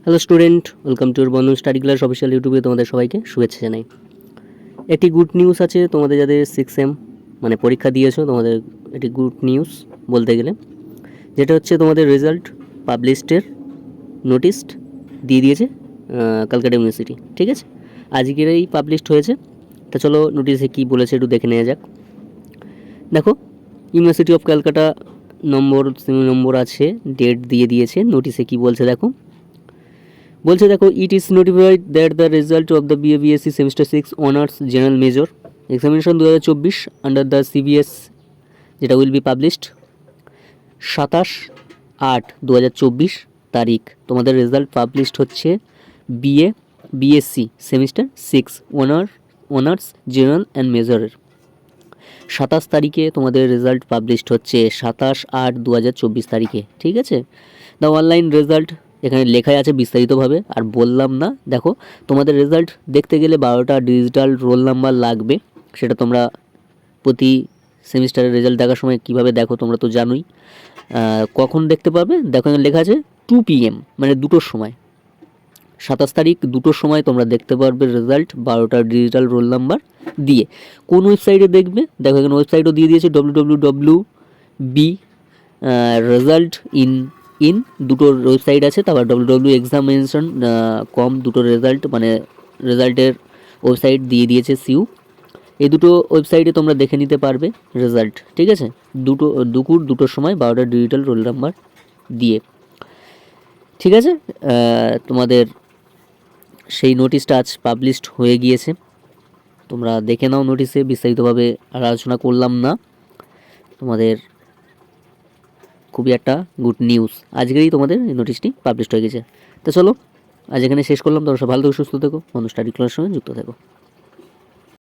Hello student, welcome to your Bandhan study class official ইউটিউবে তোমাদের সবাইকে শুভেচ্ছা জানাই। একটি গুড নিউজ আছে তোমাদের যাদের 6M মানে পরীক্ষা দিয়েছো, তোমাদের এটি গুড নিউজ বলতে গেলে, যেটা হচ্ছে তোমাদের রেজাল্ট পাবলিশডের নোটিশ দিয়ে দিয়েছে ক্যালকাটা ইউনিভার্সিটি। ঠিক আছে, আজকেরই পাবলিশড হয়েছে। তা চলো নোটিশে কী বলেছে একটু দেখে নেওয়া যাক। দেখো, ইউনিভার্সিটি অফ ক্যালকাটা নম্বর আছে, ডেট দিয়ে দিয়েছে। নোটিশে কী বলছে দেখো, দেখো, it is notified that the result of the BA-BSc semester 6 honours general major examination 2024 under the CBS, যেটা উইল বি পাবলিশড 27/8/2024 তারিখ। তোমাদের রেজাল্ট পাবলিশড হচ্ছে BA-BSc semester 6 honours general and মেজরের 27 তারিখে তোমাদের রেজাল্ট পাবলিশড হচ্ছে 27/8/2024 তারিখে। ঠিক আছে, দ্য অনলাইন রেজাল্ট এখানে লেখাই আছে বিস্তারিতভাবে, আর বললাম না। দেখো, তোমাদের রেজাল্ট দেখতে গেলে 12টা ডিজিটাল রোল নাম্বার লাগবে। সেটা তোমরা প্রতি সেমিস্টারের রেজাল্ট দেখার সময় কিভাবে দেখো তোমরা তো জানোই। কখন দেখতে পাবে দেখো, এখানে লেখা আছে 2 PM, মানে 2টোর সময়। 27 তারিখ 2টোর সময় তোমরা দেখতে পারবে রেজাল্ট 12টা ডিজিটাল রোল নাম্বার দিয়ে। কোন ওয়েবসাইটে দেখবে দেখো, এখানে ওয়েবসাইটও দিয়ে দিয়েছে www.b রেজাল্ট ইন দুটোর ওয়েবসাইট আছে, তারপর www.examination.com দুটো রেজাল্ট মানে রেজাল্টের ওয়েবসাইট দিয়ে দিয়েছে সিউ। এই দুটো ওয়েবসাইটে তোমরা দেখে নিতে পারবে রেজাল্ট। ঠিক আছে, দুপুর 2টোর সময় 12টা ডিজিটাল রোল নাম্বার দিয়ে। ঠিক আছে, তোমাদের সেই নোটিশটা আজ পাবলিশড হয়ে গিয়েছে। তোমরা দেখে নাও নোটিশে, বিস্তারিতভাবে আর আলোচনা করলাম না। তোমাদের খুবই একটা গুড নিউজ, আজকেরই তোমাদের এই নোটিশটি পাবলিশড হয়ে গেছে। তো চলো আজ এখানে শেষ করলাম। তোমরা সব ভালো থেকো, সুস্থ থেকো, বন্ধু স্টাডি ক্লাসের সঙ্গে যুক্ত থেকো।